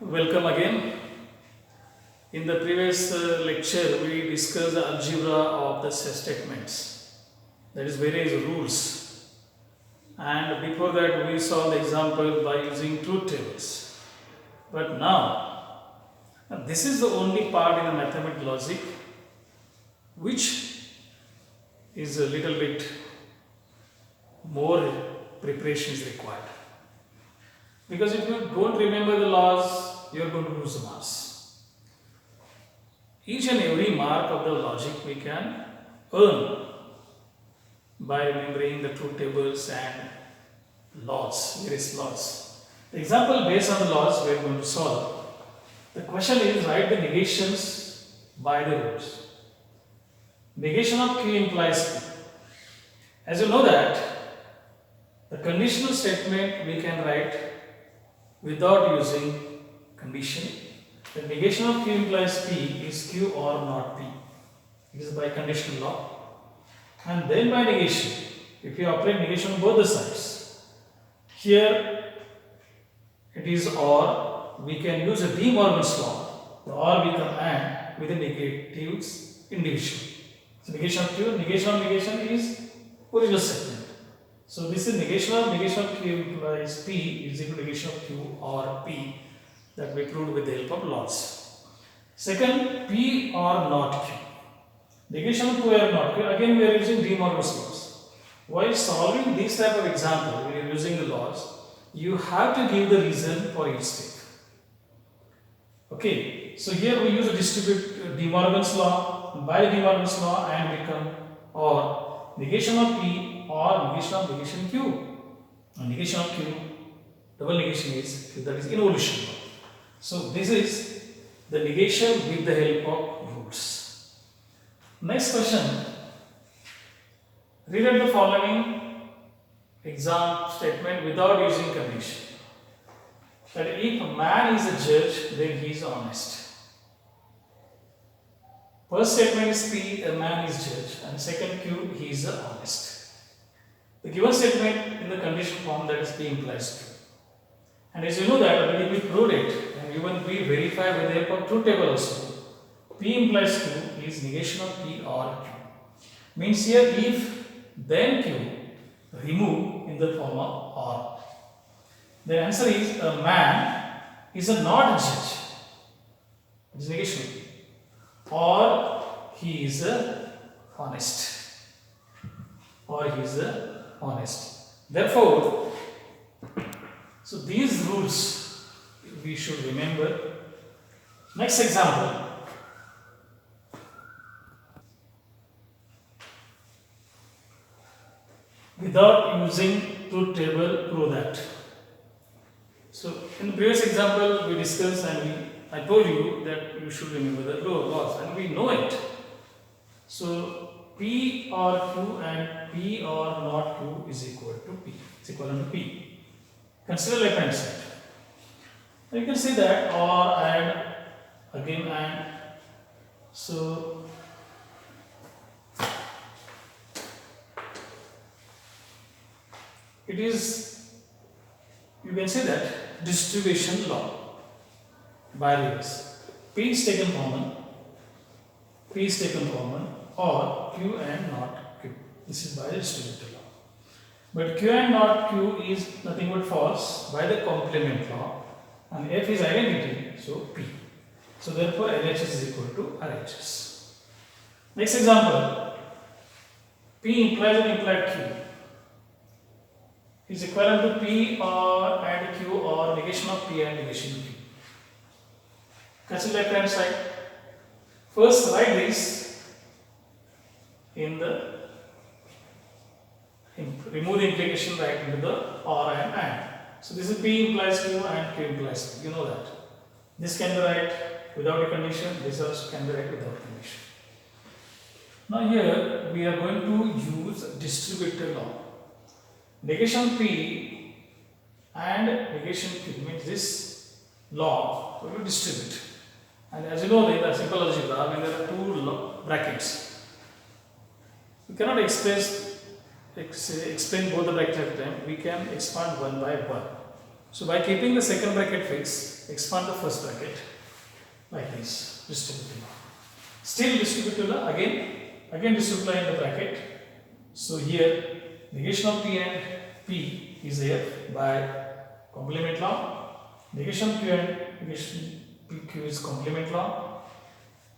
Welcome again. In the previous lecture, we discussed the algebra of the statements, that is, various rules. And before that, we saw the example by using truth tables. But now, this is the only part in the mathematical logic which is a little bit more preparation is required. Because if you don't remember the laws, you are going to lose the marks. Each and every mark of the logic we can earn by remembering the truth tables and laws, various laws. The example based on the laws we are going to solve. The question is, write the negations by the rules. Negation of Q implies P. As you know that the conditional statement we can write without using condition. The negation of Q implies P is Q or not P. It is by conditional law. And then by negation, if you apply negation on both the sides, here it is or, we can use a De Morgan's law. The or we can add with the negatives in division. So negation of Q, negation of negation is original statement. So this is negation of Q implies P is equal to negation of Q or P, that we proved with the help of laws. Second, P or not Q. Negation of Q or not Q, again we are using De Morgan's laws. While solving this type of example, when you are using the laws, you have to give the reason for each step. Okay, so here we use a distribute De Morgan's law, by De Morgan's law, and become or negation of P or negation of negation Q. And negation of Q, double negation is Q, that is involution law. So this is the negation with the help of rules. Next question. Rewrite the following exam statement without using condition. That if a man is a judge, then he is honest. First statement is P, a man is judge, and second Q, he is honest. The given statement in the condition form, that is P implies Q. And as you know that already we proved it, and even we verify with the help of truth table also. P implies Q is negation of P or Q. Means here if then Q, remove in the form of or. The answer is a man is a not judge. It is negation of P. Or he is honest. Or he is honest. Therefore, so these rules we should remember. Next example. Without using truth table, prove that. So in the previous example we discussed and I told you that you should remember the laws, and we know it. So P or Q and P or not Q is equal to P. It's equivalent to P. Consider left hand side. Now you can see that or and again and. So it is, you can say that distribution law by reverse. P is taken common, P is taken common, or Q and not Q. This is by the distributive law. But Q and not Q is nothing but false by the complement law, and F is identity, so P. So therefore LHS is equal to RHS. Next example. P implies and implied Q is equivalent to P or and Q or negation of P and negation of Q. Consider left hand side. First write this in the remove the implication right into the or and. So this is P implies Q and Q implies Q. You know that. This can be right without a condition, this also can be right without condition. Now here we are going to use distributive law. Negation P and negation Q means this law we will distribute. And as you know, in the simple algebra, when there are two brackets, we cannot explain both the brackets at a time. We can expand one by one. So by keeping the second bracket fixed, expand the first bracket like this, distributive law. Still distributive law, again distributive law in the bracket. So here negation of P and P is there by complement law. Negation Q and negation PQ is complement law.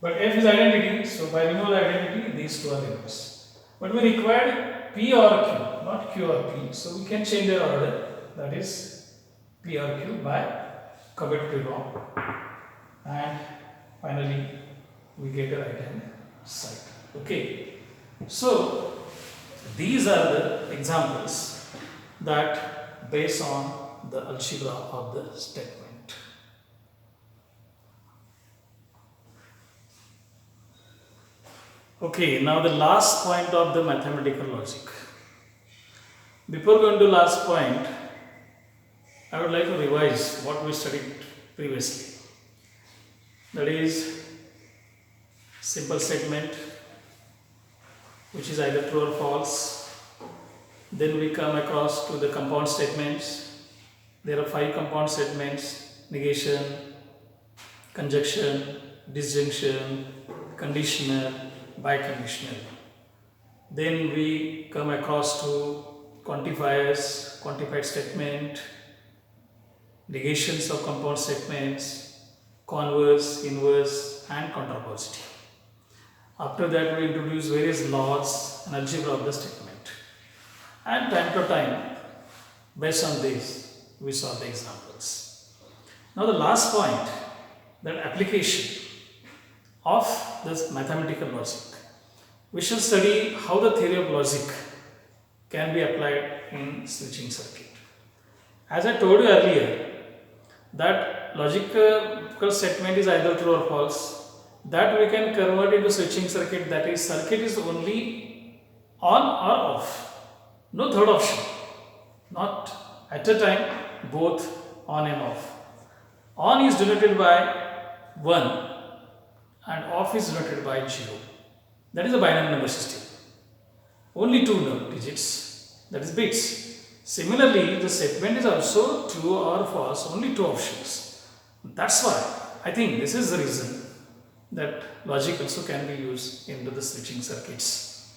But F is identity, so by removal identity, these two are reversed. But we required P or Q, not Q or P. So we can change their order, that is P or Q by commutative law. And finally, we get a right hand side. Okay. So these are the examples that based on the algebra of the statement. Okay, now the last point of the mathematical logic. Before going to last point, I would like to revise what we studied previously. That is simple statement, which is either true or false. Then we come across to the compound statements. There are 5 compound statements: negation, conjunction, disjunction, conditional, biconditional. Then we come across to quantifiers, quantified statement, negations of compound statements, converse, inverse, and contrapositive. After that, we introduce various laws and algebra of the statement. And time to time, based on this, we saw the examples. Now the last point, that application of this mathematical logic. We shall study how the theory of logic can be applied in switching circuit. As I told you earlier, that logical statement is either true or false, that we can convert into switching circuit, that is circuit is only on or off, no third option, not at a time, both on and off. On is denoted by 1 and off is denoted by 0. That is a binary number system. Only 2 digits, that is bits. Similarly, the statement is also true or false, only 2 options. That's why I think this is the reason that logic also can be used into the switching circuits.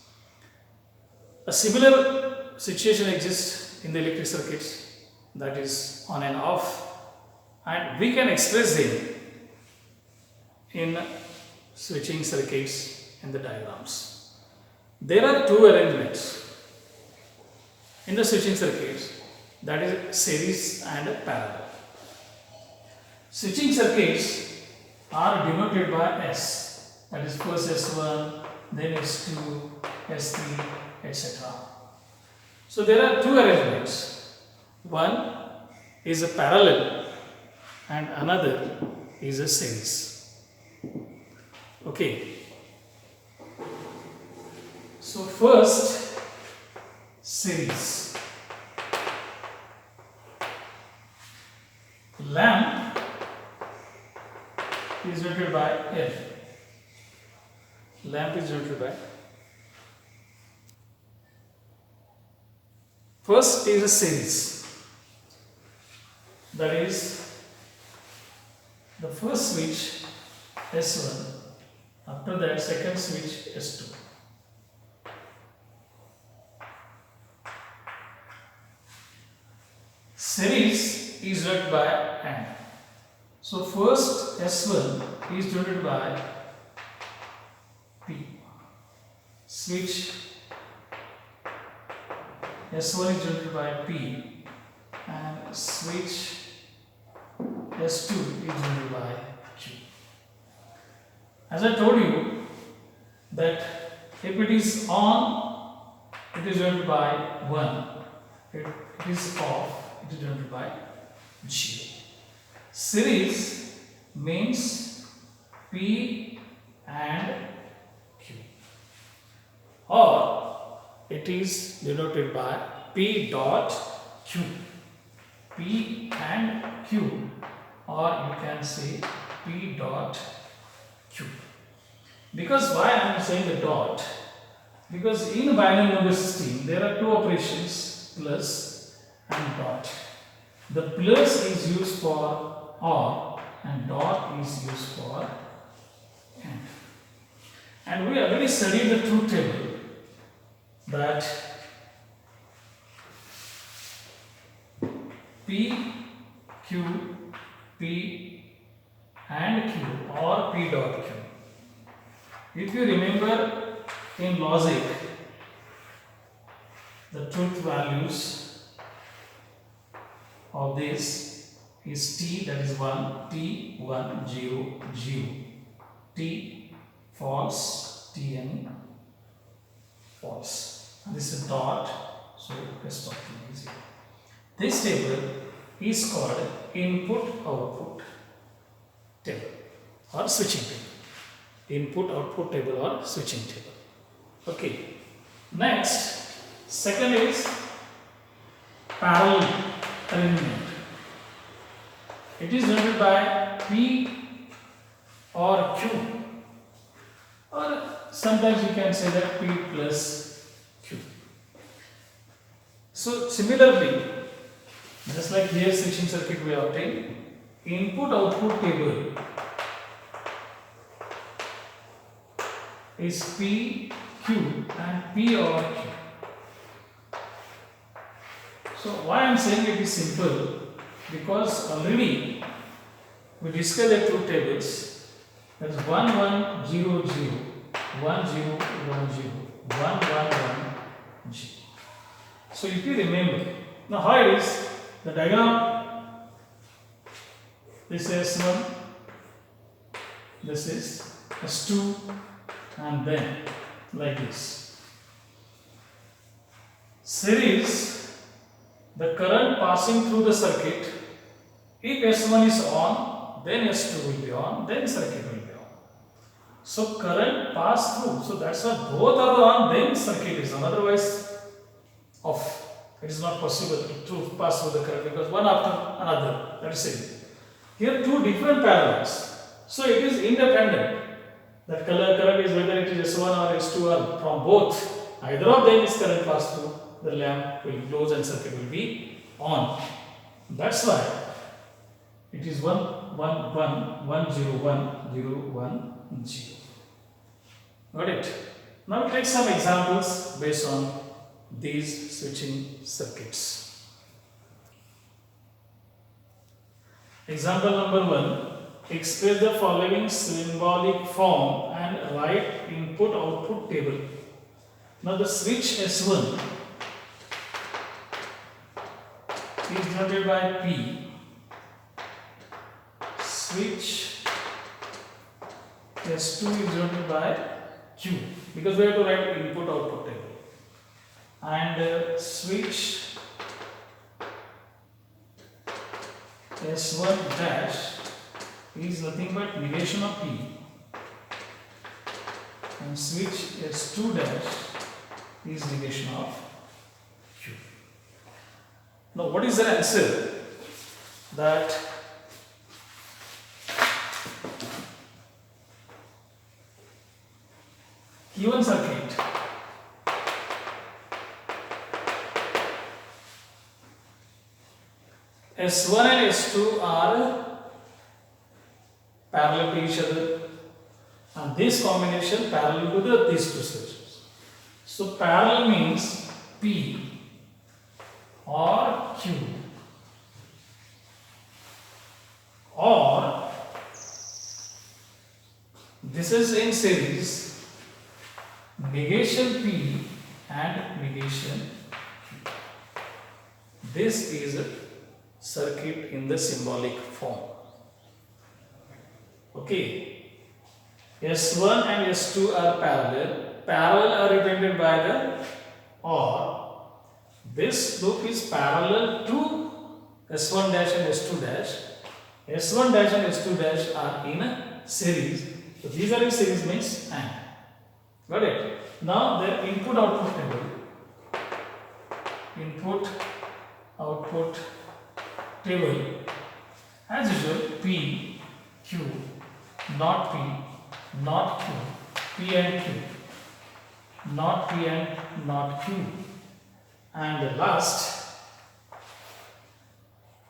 A similar situation exists in the electric circuits, that is on and off, and we can express them in switching circuits in the diagrams. There are 2 arrangements in the switching circuits, that is series and parallel. Switching circuits are denoted by S, that is first S1, then S2, S3, etc. So there are 2 arrangements. One is a parallel and another is a series. Okay. So first, series. Lamp is denoted by F. Lamp is denoted by. First is a series. That is the first switch S1. After that, second switch S2. Series is denoted by AND. So first S1 is denoted by P. Switch S1 is denoted by P and switch S2 is denoted by Q. As I told you that if it is on, it is denoted by 1. If it is off, it is denoted by 0. Series means P and Q, or it is denoted by P dot Q. P and Q, or you can say P dot Q. Because why I am saying the dot? Because in binary number system there are 2 operations, plus and dot. The plus is used for or and dot is used for and. And we already studied the truth table that P, Q, P and Q or P dot Q. If you remember in logic, the truth values of this is T, that is 1, T 1 0 0, T false, T n false. And this is dot, so rest of T is 0. This table is called input output table or switching table. Input output table or switching table. Okay. Next, second is parallel arrangement. It is denoted by P or Q, or sometimes you can say that P plus Q. So similarly, just like here switching circuit we obtain, input output table is P, Q and P or Q. So why I am saying it is simple, because already we discussed the truth tables. That is 1 1 0 0, 1 0 1 0, 1 1 1 0. So if you remember, now how it is, the diagram, this is S1, this is S2 and then like this. Series, the current passing through the circuit, if S1 is on, then S2 will be on, then circuit will be on. So current pass through, so that's why both are on, then circuit is on, otherwise off. It is not possible to pass through the current because one after another, that is it. Here two different parallels, so it is independent. That current is whether it is S1 or S2 or from both, either of them is current pass through, the lamp will close and circuit will be on. That's why it is 1 1 1 1 0 1 0 1 0. Got it? Now we'll take some examples based on these switching circuits. Example number 1. Express the following symbolic form and write input output table. Now the switch S1 is denoted by P. Switch S2 is denoted by Q, because we have to write input output table. And switch S1 dash is nothing but negation of P, and switch S2 dash is negation of Q. Now what is the answer? That given circuit, S1 and S2 are parallel to each other, and this combination parallel to these two switches. So parallel means P or Q, or this is in series, negation P and negation Q. This is a circuit in the symbolic form. Okay, S1 and S2 are parallel. Parallel are represented by the or. This loop is parallel to S1 dash and S2 dash. S1 dash and S2 dash are in a series. So these are in series means and. Got it? Now the input output table. Input output table, as usual, P, Q, not P, not Q, P and Q, not P and not Q, and the last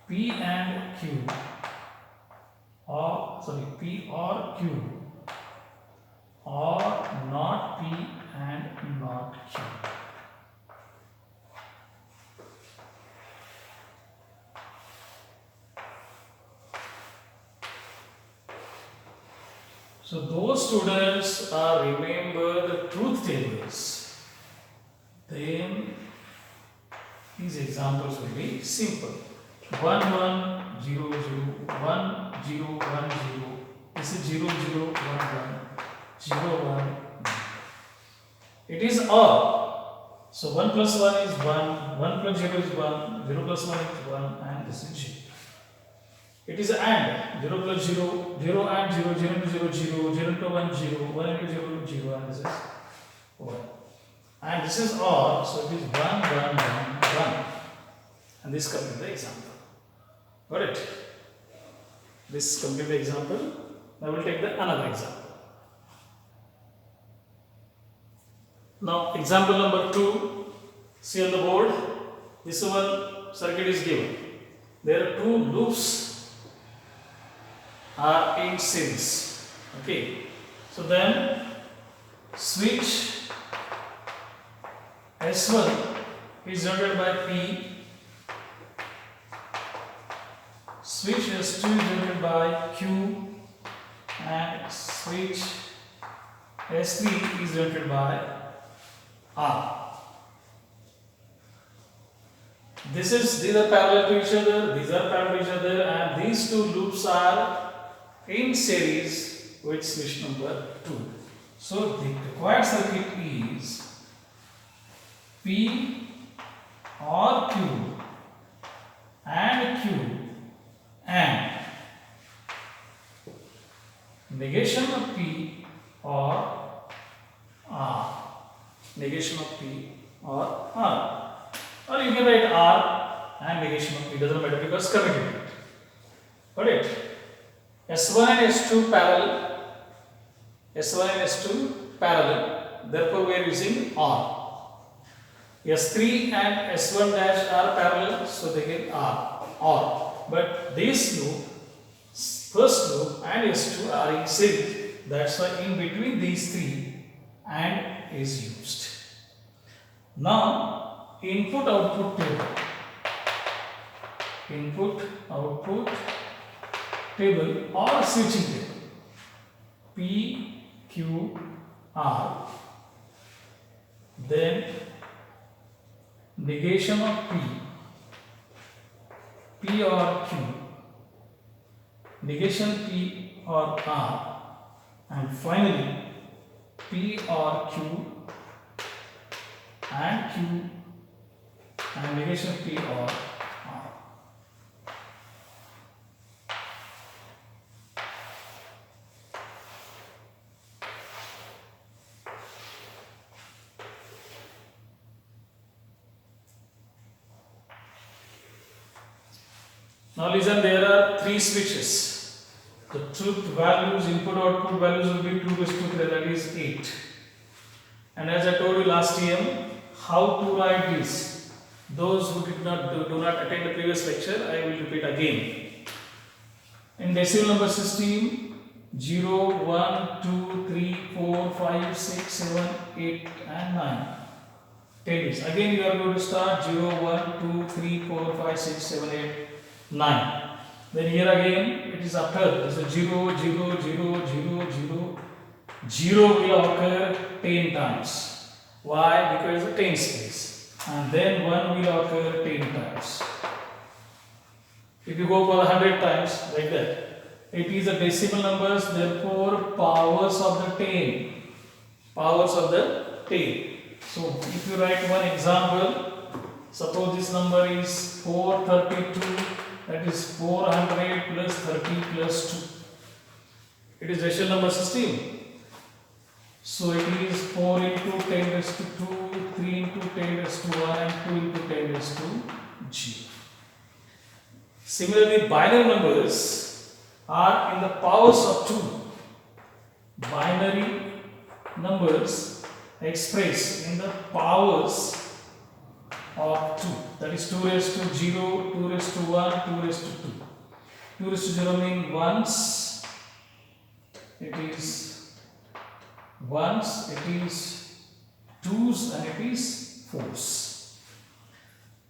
P and Q P or Q or not P and not Q. So those students remember the truth tables, then these examples will be simple. 1 1 0 0 1 0 1 0. This is 0 0 1 1 0 1. It is OR. So 1 plus 1 is 1, 1 plus 0 is 1, 0 plus 1 is 1, and this is 0. It is AND. 0 plus 0, 0 and 0, 0 into 0, 0, 0 into 1, 0, 1 into 0, 0, and this is 1. And this is OR, so it is 1, 1, 1, 1. And this completes the example. Got it? This completes the example. Now we will take another example. Now example number 2. See on the board. This one circuit is given. There are two loops are in series. Okay. So then switch S1 is denoted by P. Switch S2 is denoted by Q, and switch S3 is denoted by R. These are parallel to each other, these are parallel to each other, and these two loops are in series with switch number 2. So the required circuit is P or Q and Q and negation of P or R. Negation of P or R. Or you can write R and negation of P, doesn't matter because commutative. Got it? S1 and S2 parallel. S1 and S2 parallel. Therefore we are using R. S3 and S1 dash are parallel, so they get R. R. But this loop, first loop and S2 are in series. That's why in between these three AND is used. Now input output table. Input output table or switching table. P, Q, R. Then negation of P or Q, negation P or R, and finally P or Q and Q and negation P or R. Now listen, there are three switches. The truth values, input output values will be 2 raised to 3, that is 8. And as I told you last time, how to write this, those who do not attend the previous lecture, I will repeat again. In decimal number system, 0, 1, 2, 3, 4, 5, 6, 7, 8 and 9. 10 is. Again you are going to start 0, 1, 2, 3, 4, 5, 6, 7, 8, 9. Then here again it is after, so 0, 0, 0, 0, 0, 0 will occur 10 times. Why? Because it's a 10 space. And then 1 will occur 10 times. If you go for 100 times, like that, it is a decimal numbers, therefore powers of the 10. Powers of the 10. So if you write one example, suppose this number is 432, that is 400 plus 30 plus 2. It is decimal number system. So it is 4 into 10 raised to 2, 3 into 10 raised to 1 and 2 into 10 raised to 0. Similarly, binary numbers are in the powers of 2. Binary numbers expressed in the powers of 2. that is 2 raised to 0, 2 raised to 1, 2 raised to 2. 2 raised to 0 means once, it is ones, it is twos, and it is fours.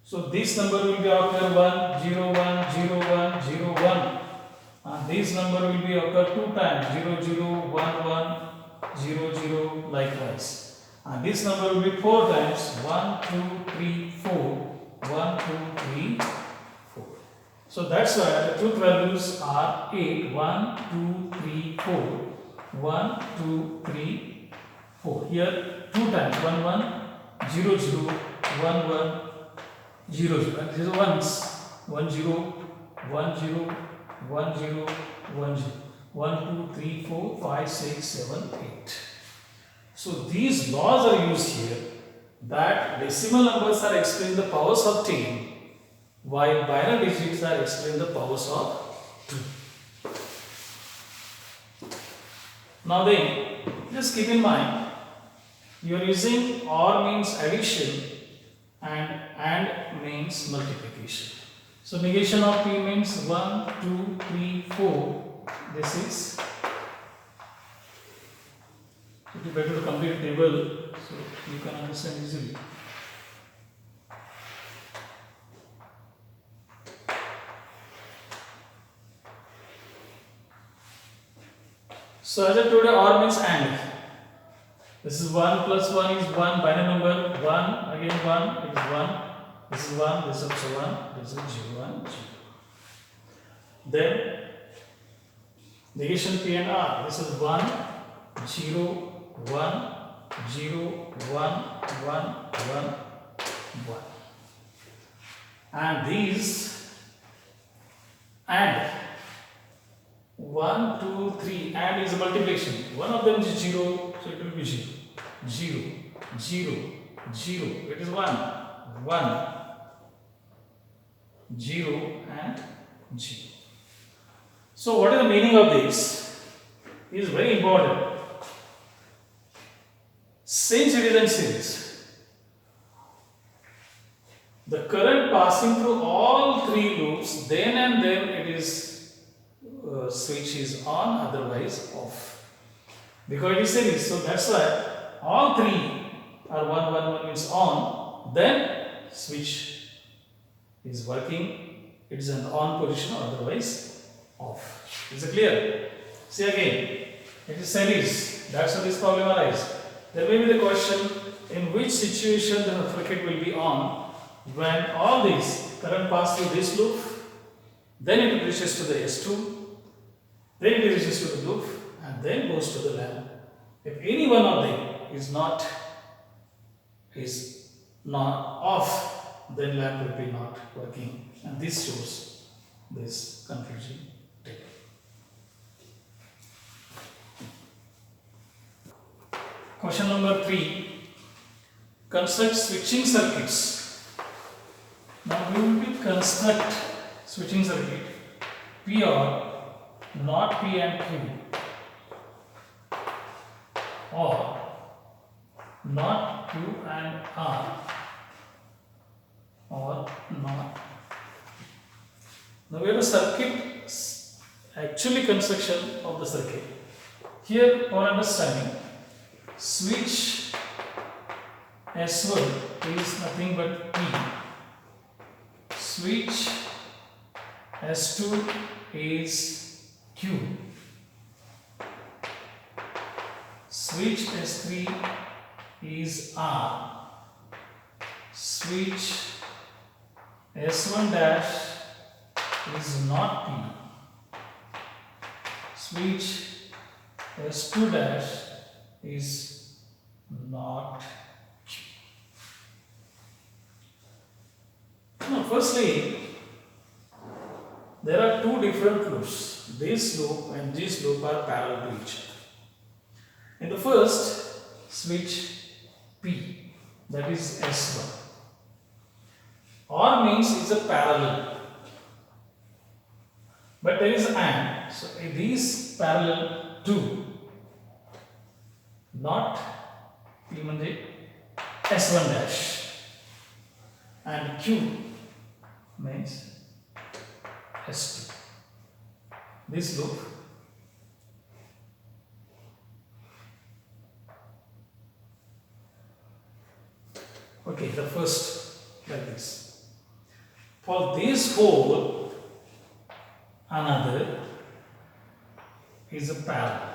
So this number will be occur 1, 0, 1, 0, 1, 0, 1. And this number will be occur 2 times 0, 0, 1, 1, 0, 0 likewise. And this number will be 4 times 1, 2, 3, 4. 1, 2, 3, 4. So that's why the truth values are 8. 1, 2, 3, 4. 1, 2, 3, 4. Here 2 times 1, 1, 0, 0, 1, 1, 0, 0. And this is ones. 1, 0, 1, 0, 1, 0, 1, 0. 1, 2, 3, 4, 5, 6, 7, 8. So these laws are used here that decimal numbers are explained in the powers of 10 while binary digits are explained in the powers of 2. Now then, just keep in mind, you are using OR means addition and AND means multiplication. So negation of P means 1, 2, 3, 4. This is, it is better to complete a table so you can understand easily. So as I told you, OR means AND. This is 1 plus 1 is 1, binary number 1, again 1, it is 1. This is 1, this is also 1, this is 0, 1, 0. Then negation P and R. This is 1, 0, 1, 0, 1, 1, 1, 1. And these AND 1, 2, 3, AND is a multiplication. One of them is 0, so it will be 0. 0, 0, 0. It is 1, 1, 0, and 0. So what is the meaning of this? It is very important. Since it is in series, the current passing through all 3 loops, then and then it is switch is on, otherwise off. Because it is series, so that's why all 3 are 1, 1, 1 means on, then switch is working, it is in on position, or otherwise off. Is it clear? See again, it is series, that's how this problem arises. There may be the question, in which situation the circuit will be on when all these current pass through this loop, then it reaches to the S2, then it reaches to the loop, and then goes to the lamp. If any one of them is not off, then lamp will be not working, and this shows this confusion table. Question number 3. Construct switching circuits. Now we will be construct switching circuit P or not P and Q, or not Q and R, or not. Now we have a circuit, actually construction of the circuit. Here for understanding, switch S1 is nothing but P. Switch S2 is Q. Switch S3 is R. Switch S1 dash is not P. Switch S2 dash is not Q. Now, firstly, there are 2 different loops. This loop and this loop are parallel to each other. In the first, switch P, that is S1. OR means it's a parallel, but there is AND. So these parallel to not P means S1 dash, and Q means S2. This loop okay, the first like this. For this hole, another is a parallel.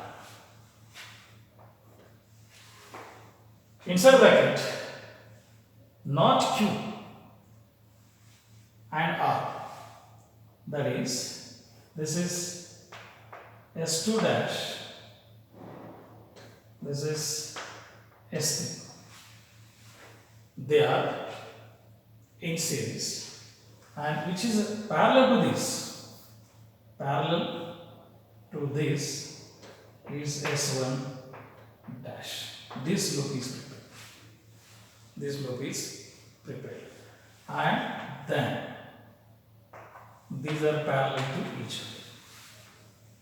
Inside bracket, not Q and R. That is, this is S2 dash, this is S3. They are in series, and which is parallel to this. Parallel to this is S1 dash. This loop is prepared. This loop is prepared, and then these are parallel to each other.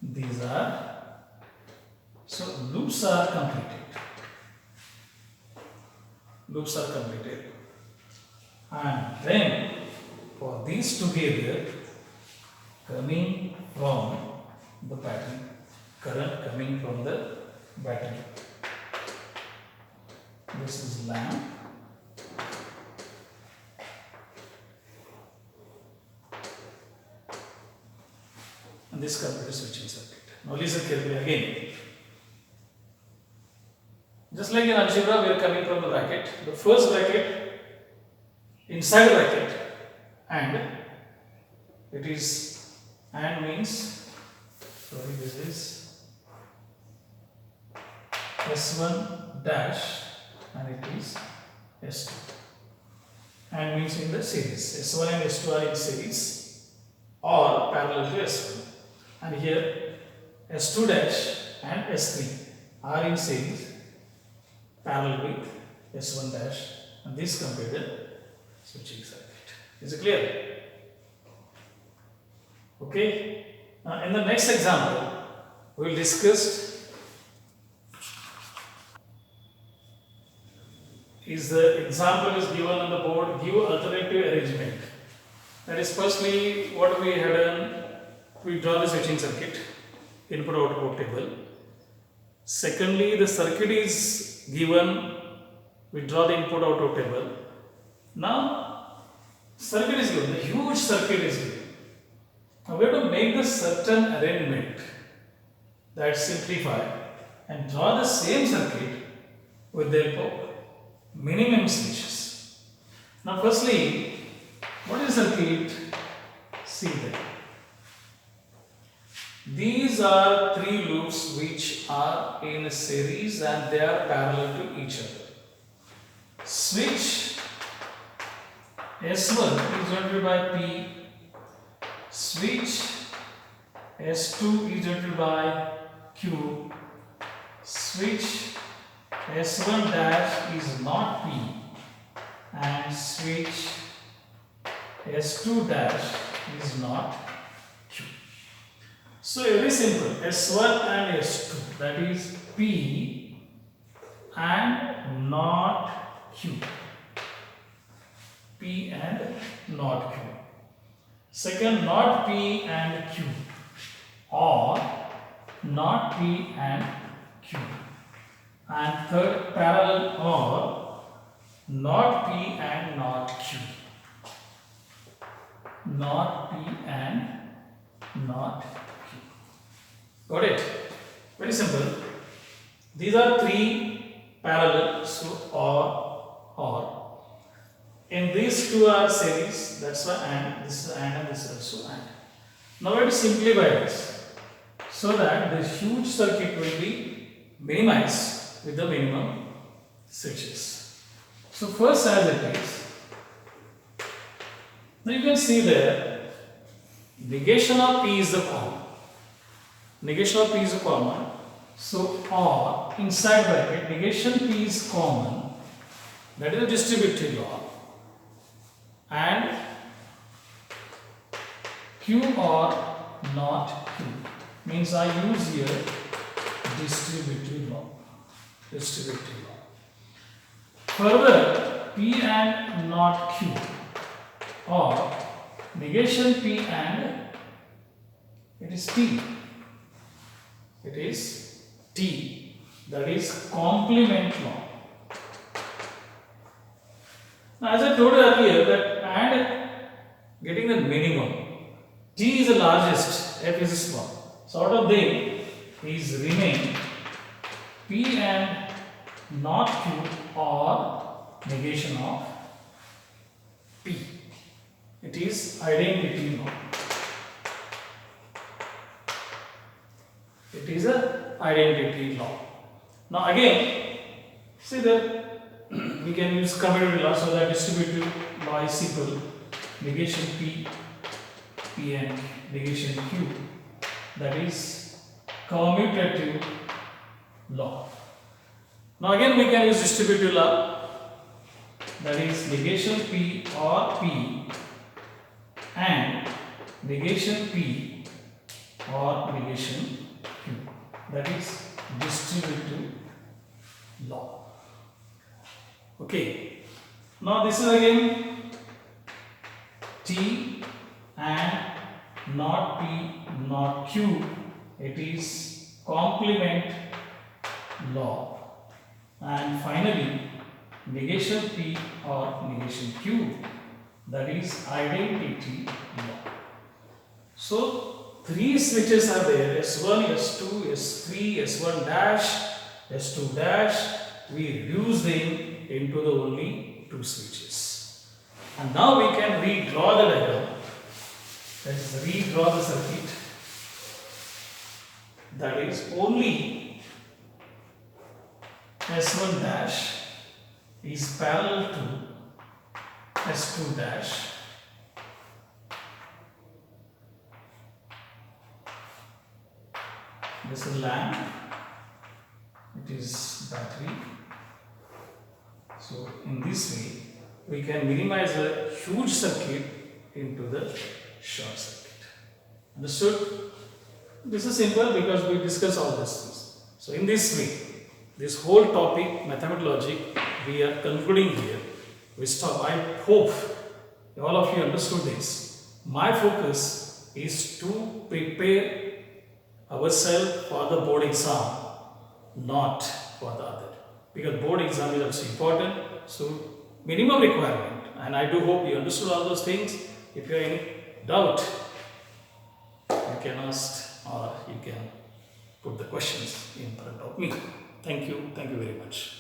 These are, so loops are completed. Loops are completed, and then for these together, coming from the battery, current coming from the battery. This is lamp. And this computer switching circuit. Now listen carefully again. Just like in algebra, we are coming from the bracket. The first bracket, inside the bracket, and it is, and means, sorry, this is S1 dash, and it is S2. And means in the series. S1 and S2 are in series or parallel to S1. And here S2 dash and S3 are in series parallel with S1 dash, and this computer switching circuit. Is it clear? Okay. Now in the next example, we will discuss is the example is given on the board. Give alternative arrangement. That is, firstly, what we had done, we draw the switching circuit, input output table. Secondly, the circuit is given, we draw the input output table. Now circuit is given, the huge circuit is given. Now we have to make the certain arrangement that simplify and draw the same circuit with the help of minimum switches. Now firstly, what is circuit? See there. These are three loops which are in a series and they are parallel to each other. Switch S1 is denoted by P, switch S2 is denoted by Q, switch S1 dash is not P, and switch S2 dash is not Q. So very simple, S1 and S2, that is P and not Q. P and not Q. Second, not P and Q, or not P and Q. And third, parallel or not P and not Q. Not P and not Q. Got it? Very simple. These are three parallel, so or. In these two are series, that's why and, this is and this is also and. Now we have to simplify this so that the huge circuit will be minimized with the minimum switches. So first, as it is, now you can see there, negation of P is the common. Negation of P is a common. So or inside bracket, negation P is common. That is the distributive law. And Q or not Q means I use here distributive law. Distributive law. Further, P and not Q. or negation P and it is T. It is T, that is complement law. Now, as I told you earlier, that and getting the minimum, T is the largest, F is small. So, out of them is remain P and not Q or negation of P. It is identity law. It is a identity law. Now again, see that we can use commutative law, so that distributive law is simple. Negation P, P and negation Q, that is commutative law. Now again we can use distributive law, that is negation P or P and negation P or negation Q, that is distributive law. Okay, now this is again T and not P not Q, it is complement law. And finally negation P or negation Q, that is identity law. So three switches are there, S1, S2, S3, S1 dash, S2 dash. We reduce them into the only two switches. And now we can redraw the diagram. That is, redraw the circuit. That is, only S1 dash is parallel to S2 dash. This is lamp, it is battery. So in this way we can minimize a huge circuit into the short circuit. Understood? This is simple because we discuss all these things. So in this way, this whole topic mathematical logic we are concluding here. We stop. I hope all of you understood this. My focus is to prepare ourselves for the board exam, not for the other. Because board exam is also important. So minimum requirement, and I do hope you understood all those things. If you have any doubt, you can ask or you can put the questions in front of me. Thank you very much.